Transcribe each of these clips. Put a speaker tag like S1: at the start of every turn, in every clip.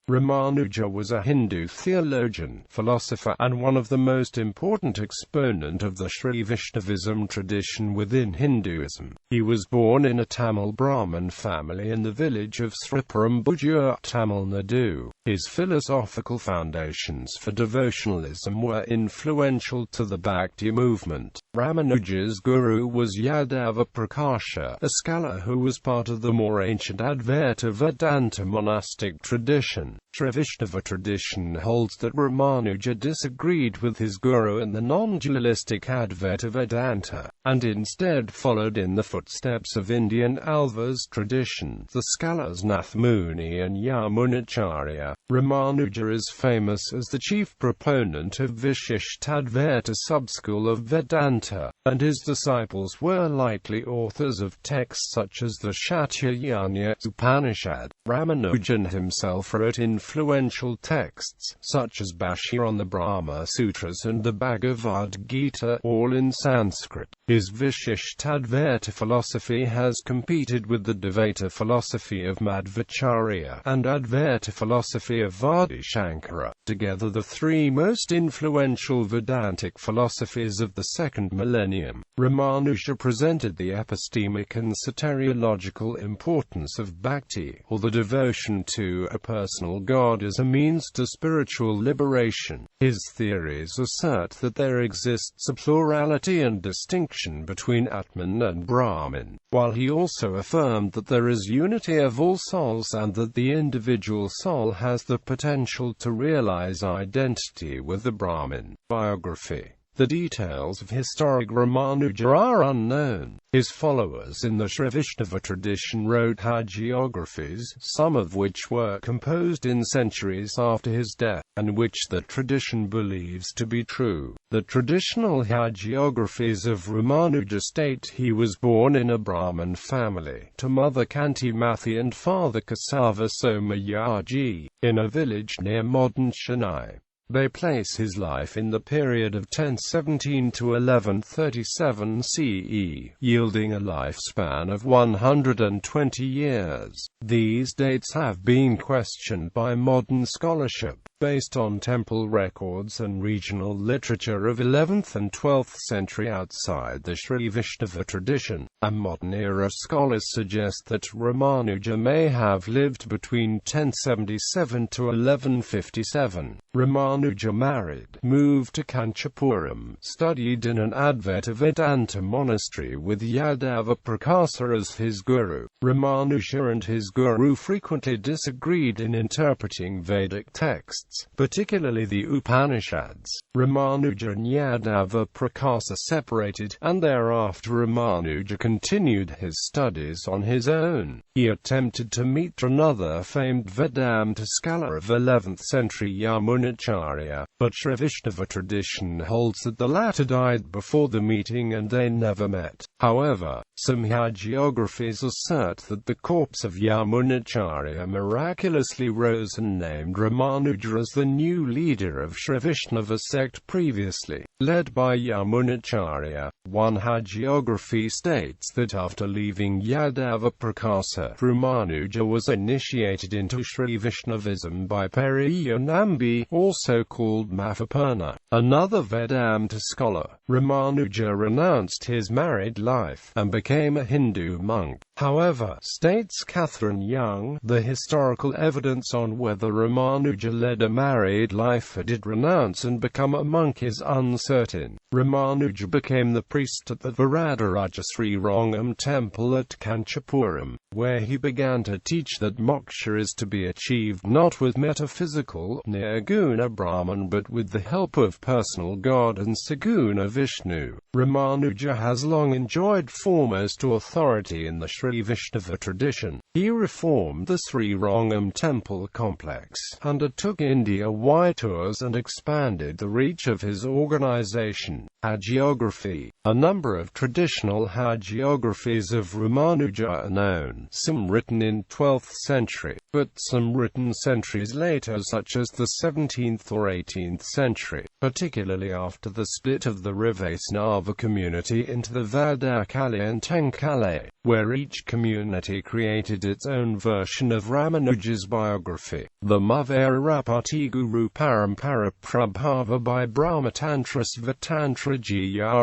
S1: Ramanuja was a Hindu theologian, philosopher, and one of the most important exponent of the Sri Vaishnavism tradition within Hinduism. He was born in a Tamil Brahmin family in the village of Sriperumbudur, Tamil Nadu. His philosophical foundations for devotionalism were influential to the Bhakti movement. Ramanuja's guru was Yadava Prakasha, a scholar who was part of the more ancient Advaita Vedanta monastic tradition. Sri Vaishnava tradition holds that Ramanuja disagreed with his guru in the non-dualistic Advaita Vedanta, and instead followed in the footsteps of Indian Alva's tradition, the scholars Nath Muni and Yamunacharya. Ramanuja is famous as the chief proponent of Vishishtadvaita subschool of Vedanta, and his disciples were likely authors of texts such as the Shatyayana Upanishad. Ramanujan himself wrote influential texts, such as Bhashya on the Brahma Sutras and the Bhagavad Gita, all in Sanskrit. His Vishishtadvaita philosophy has competed with the Dvaita philosophy of Madhvacharya and Advaita philosophy of Adi Shankara, together the three most influential Vedantic philosophies of the second millennium. Ramanuja presented the epistemic and soteriological importance of bhakti, or the devotion to a personal God, as a means to spiritual liberation. His theories assert that there exists a plurality and distinction between Atman and Brahmin, while he also affirmed that there is unity of all souls and that the individual soul has the potential to realize identity with the Brahmin. Biography. The details of historic Ramanuja are unknown. His followers in the Sri Vaishnava tradition wrote hagiographies, some of which were composed in centuries after his death, and which the tradition believes to be true. The traditional hagiographies of Ramanuja state he was born in a Brahmin family, to mother Kantimathi and father Kasava Somayaji, in a village near modern Chennai. They place his life in the period of 1017 to 1137 CE, yielding a lifespan of 120 years. These dates have been questioned by modern scholarship, based on temple records and regional literature of 11th and 12th century outside the Sri Vaishnava tradition. A modern-era scholars suggest that Ramanuja may have lived between 1077 to 1157. Ramanuja married, moved to Kanchipuram, studied in an Advaita Vedanta monastery with Yadava Prakasha as his guru. Ramanuja and his guru frequently disagreed in interpreting Vedic texts, particularly the Upanishads. Ramanuja and Yadava Prakasha separated, and thereafter Ramanuja continued his studies on his own. He attempted to meet another famed Vedanta scholar of 11th century Yamunacharya, but Sri Vaishnava tradition holds that the latter died before the meeting and they never met. However, some hagiographies assert that the corpse of Yamunacharya miraculously rose and named Ramanuja as the new leader of Sri Vaishnava sect previously led by Yamunacharya. One hagiography states that after leaving Yadava Prakasha, Ramanuja was initiated into Sri Vaishnavism by Periyanambi, also called Mahaparna, another Vedanta scholar. Ramanuja renounced his married life and became a Hindu monk. However, states Catherine Young, the historical evidence on whether Ramanuja led a married life or did renounce and become a monk is uncertain. Ramanuja became the priest at the Varadaraja Srirangam temple at Kanchipuram, where he began to teach that moksha is to be achieved not with metaphysical nirguna Brahman but with the help of personal God and Saguna Vishnu. Ramanuja has long enjoyed foremost authority in the Sri Vaishnava tradition. He reformed the Srirangam temple complex, undertook India-wide tours and expanded the reach of his organization. Hagiography. A number of traditional hagiographies of Ramanuja are known, some written in 12th century, but some written centuries later, such as the 17th or 18th century, particularly after the split of the Vaishnava community into the Vadakali and Tenkali, where each community created its own version of Ramanuja's biography. The Mavarapati Guru Parampara Prabhava by Brahmatantra Svatantra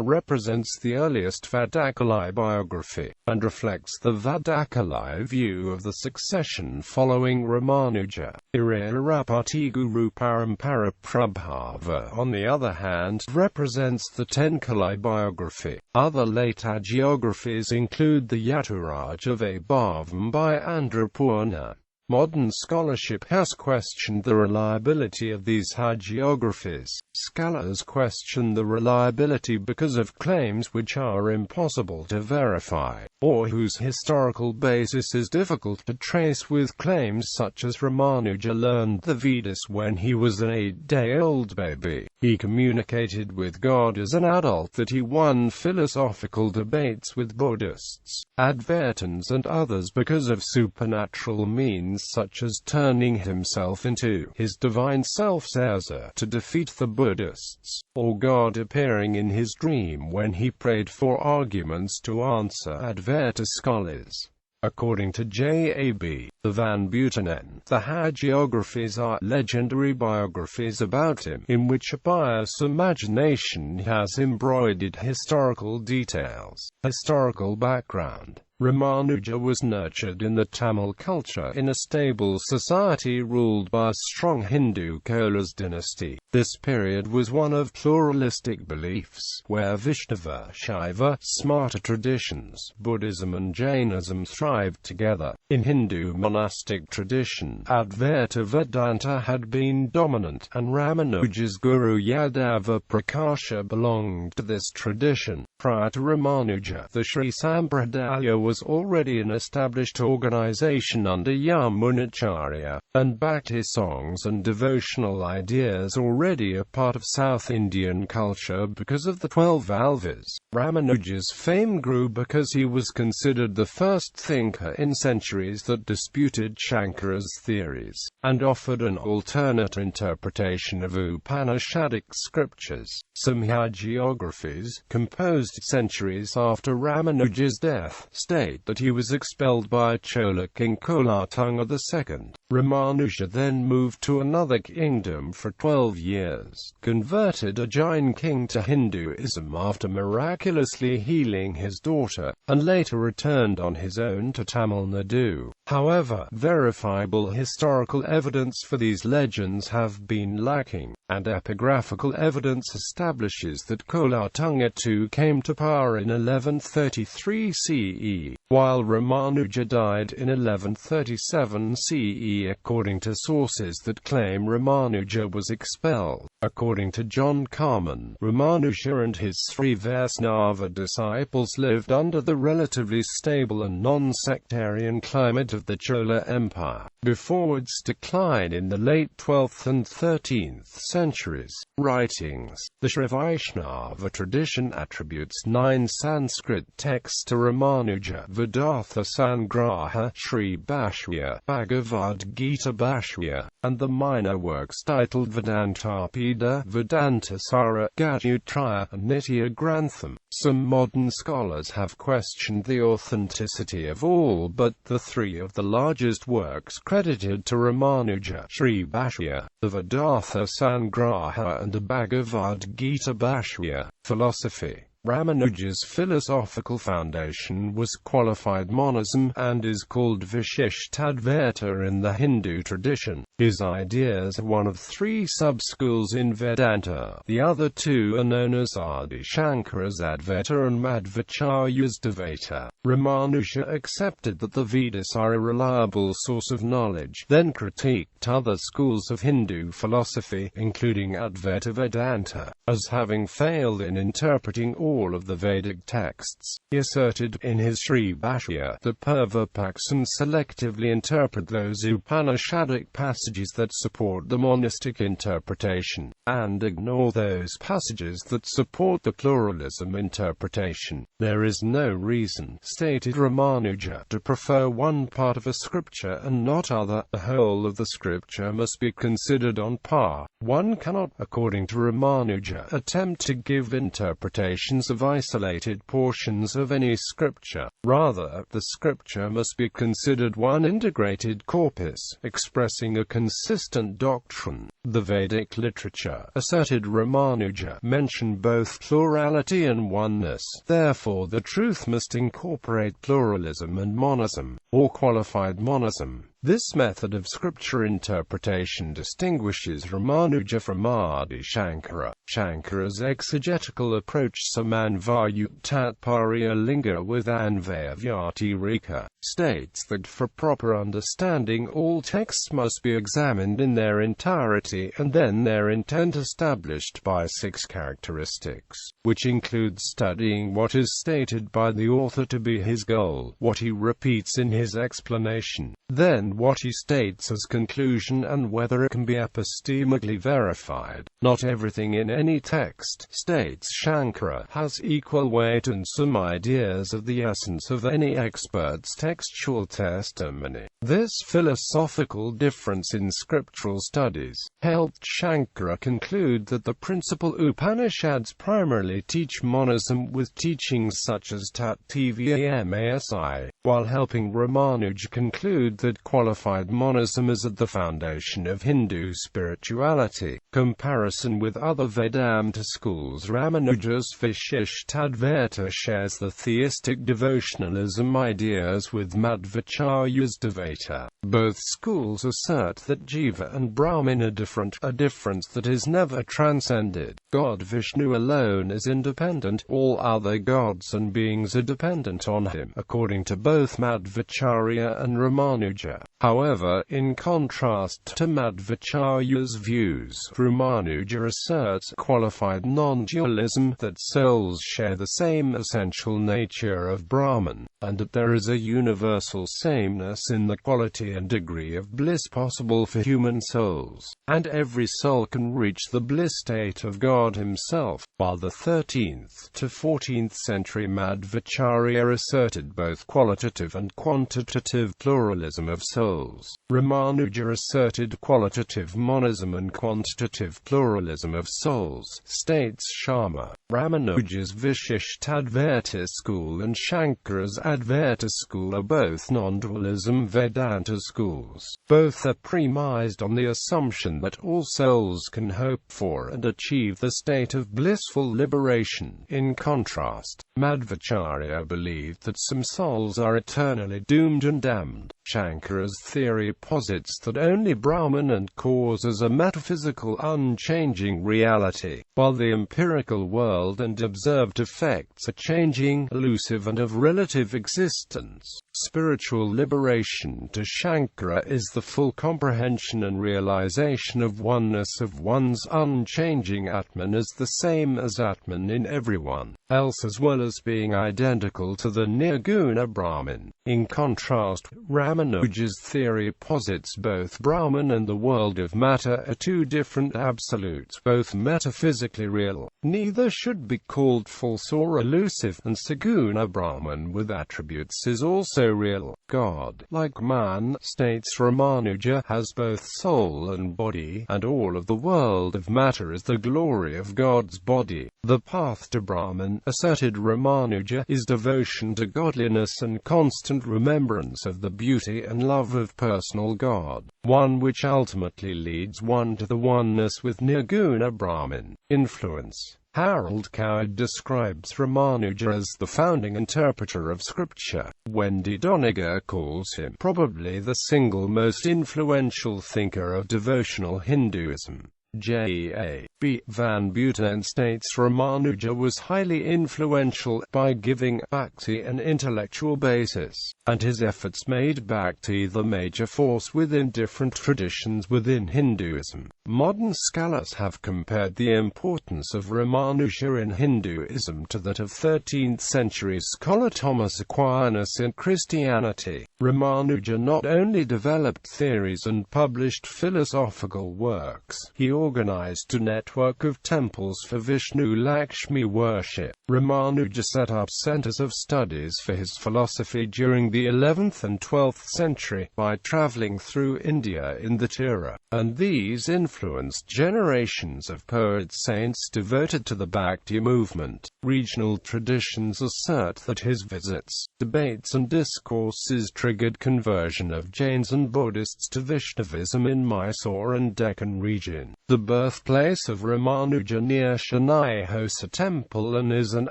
S1: represents the earliest Vadakali biography, and reflects the Vadakali view of the succession following Ramanuja. Irarapati Guru Parampara Prabhava, on the other hand, represents the Tenkali biography. Other late hagiographies include the Yaturajava Bhavam by Andrapurna. Modern scholarship has questioned the reliability of these hagiographies. Scholars question the reliability because of claims which are impossible to verify, or whose historical basis is difficult to trace, with claims such as Ramanuja learned the Vedas when he was an 8-day-old baby. He communicated with God as an adult, that he won philosophical debates with Buddhists, Advaitins and others because of supernatural means such as turning himself into his divine self Sasa to defeat the Buddhists, or God appearing in his dream when he prayed for arguments to answer Advaita scholars. According to J.A.B. the Van Buitenen, the hagiographies are legendary biographies about him, in which a pious imagination has embroidered historical details. Historical background. Ramanuja was nurtured in the Tamil culture in a stable society ruled by a strong Hindu Cholas dynasty. This period was one of pluralistic beliefs, where Vaishnava, Shaiva, Smarta traditions, Buddhism and Jainism thrived together. In Hindu monastic tradition, Advaita Vedanta had been dominant, and Ramanuja's guru Yadava Prakasha belonged to this tradition. Prior to Ramanuja, the Sri Sampradaya was already an established organization under Yamunacharya, and Bhakti songs and devotional ideas already a part of South Indian culture because of the 12 Alvas. Ramanuja's fame grew because he was considered the first thinker in centuries that disputed Shankara's theories, and offered an alternate interpretation of Upanishadic scriptures. Some hagiographies, composed centuries after Ramanuja's death, state that he was expelled by Chola king Kulatunga II. Ramanuja then moved to another kingdom for 12 years, converted a Jain king to Hinduism after miraculously healing his daughter, and later returned on his own to Tamil Nadu. However, verifiable historical evidence for these legends have been lacking, and epigraphical evidence establishes that Kulatunga II came to power in 1133 CE, while Ramanuja died in 1137 CE, according to sources that claim Ramanuja was expelled. According to John Carman, Ramanuja and his Sri Vaishnava disciples lived under the relatively stable and non-sectarian climate of the Chola Empire, before its decline in the late 12th and 13th centuries. Writings. The Sri Vaishnava tradition attributes 9 Sanskrit texts to Ramanuja: Vedartha Sangraha, Sri Bhashya, Bhagavad Gita Bhashya, and the minor works titled Vedantapeda, Vedantasara, Gatutraya, and Nitya Grantham. Some modern scholars have questioned the authenticity of all but the 3 of the largest works credited to Ramanuja: Sri Bhashya, the Vedartha Sangraha, and the Bhagavad Gita Bhashya. Philosophy. Ramanuja's philosophical foundation was qualified monism, and is called Vishishtadvaita in the Hindu tradition. His ideas are one of 3 sub-schools in Vedanta. The other 2 are known as Adi Shankara's Advaita and Madhvacharya's Dvaita. Ramanuja accepted that the Vedas are a reliable source of knowledge, then critiqued other schools of Hindu philosophy, including Advaita Vedanta, as having failed in interpreting all of the Vedic texts. He asserted, in his Sri Bhashya, that Purvapakshas selectively interpret those Upanishadic passages that support the monastic interpretation, and ignore those passages that support the pluralism interpretation. There is no reason, stated Ramanuja to prefer one part of a scripture and not other. The whole of the scripture must be considered on par. One cannot, according to Ramanuja, attempt to give interpretations of isolated portions of any scripture. Rather, the scripture must be considered one integrated corpus, expressing a consistent doctrine. The Vedic literature, asserted Ramanuja, mention both plurality and oneness. Therefore, the truth must incorporate pluralism and monism, or qualified monism. This method of scripture interpretation distinguishes Ramanuja from Adi Shankara. Shankara's exegetical approach Samanvayuktatparya Linga with Anvaya Vyatirika states that for proper understanding all texts must be examined in their entirety and then their intent established by 6 characteristics, which include studying what is stated by the author to be his goal, what he repeats in his explanation, then what he states as conclusion, and whether it can be epistemically verified. Not everything in any text, states Shankara, has equal weight, and some ideas of the essence of any expert's textual testimony. This philosophical difference in scriptural studies helped Shankara conclude that the principal Upanishads primarily teach monism with teachings such as Tat Tvamasi, while helping Ramanuja conclude that qualified monism is at the foundation of Hindu spirituality. Comparison with other Vedanta schools. Ramanuja's Vishishtadvaita shares the theistic devotionalism ideas with Madhvacharya's Dvaita. Both schools assert that Jiva and Brahman are different, a difference that is never transcended. God Vishnu alone is independent, all other gods and beings are dependent on him, according to both Madhvacharya and Ramanuja. However, in contrast to Madhvacharya's views, Ramanuja asserts qualified non-dualism, that souls share the same essential nature of Brahman, and that there is a universal sameness in the quality and degree of bliss possible for human souls, and every soul can reach the bliss state of God himself, while the 13th to 14th century Madhvacharya asserted both qualitative and quantitative pluralism of souls. Ramanuja asserted qualitative monism and quantitative pluralism of souls, states Sharma. Ramanuja's Vishishtadvaita school and Shankara's Advaita school are both non-dualism Vedanta schools. Both are premised on the assumption that all souls can hope for and achieve the state of blissful liberation. In contrast, Madhvacharya believed that some souls are eternally doomed and damned. Shankara's theory posits that only Brahman and cause is a metaphysical unchanging reality, while the empirical world and observed effects are changing, elusive and of relative existence. Spiritual liberation to Shankara is the full comprehension and realization of oneness of one's unchanging Atman as the same as Atman in everyone else, as well as being identical to the Nirguna Brahman. In contrast, Ramanuja's theory posits both Brahman and the world of matter are two different absolutes, both metaphysically real. Neither should be called false or elusive, and Saguna Brahman with attributes is also real. God, like man, states Ramanuja, has both soul and body, and all of the world of matter is the glory of God's body. The path to Brahman, asserted Ramanuja, is devotion to godliness and constant remembrance of the beauty and love of personal God, one which ultimately leads one to the oneness with Nirguna Brahman. Influence. Harold Coward describes Ramanuja as the founding interpreter of Scripture. Wendy Doniger calls him probably the single most influential thinker of devotional Hinduism. J.A.B. Van Buiten states Ramanuja was highly influential by giving Bhakti an intellectual basis, and his efforts made Bhakti the major force within different traditions within Hinduism. Modern scholars have compared the importance of Ramanuja in Hinduism to that of 13th century scholar Thomas Aquinas in Christianity. Ramanuja not only developed theories and published philosophical works, he organized a network network of temples for Vishnu Lakshmi worship. Ramanuja set up centers of studies for his philosophy during the 11th and 12th century, by traveling through India in that era, and these influenced generations of poet-saints devoted to the Bhakti movement. Regional traditions assert that his visits, debates and discourses triggered conversion of Jains and Buddhists to Vaishnavism in Mysore and Deccan region. The birthplace of Ramanuja near Chennai hosts a temple and is an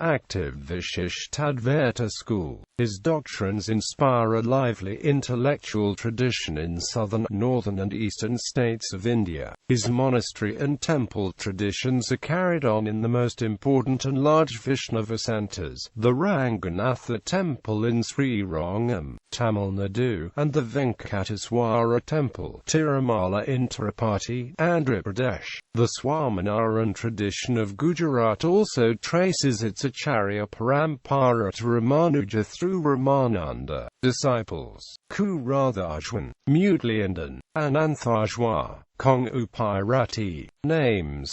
S1: active Vishishtadvaita school. His doctrines inspire a lively intellectual tradition in southern, northern and eastern states of India. His monastery and temple traditions are carried on in the most important and large Vaishnava centers, the Ranganatha temple in Srirangam, Tamil Nadu, and the Venkateswara temple, Tirumala in Tirupati, Andhra Pradesh. The Swaminarayan tradition of Gujarat also traces its Acharya Parampara to Ramanuja through Ramananda. Disciples: Ku Radhajwan, Mutliandan, Ananthajwa, Kong Upirati. Names: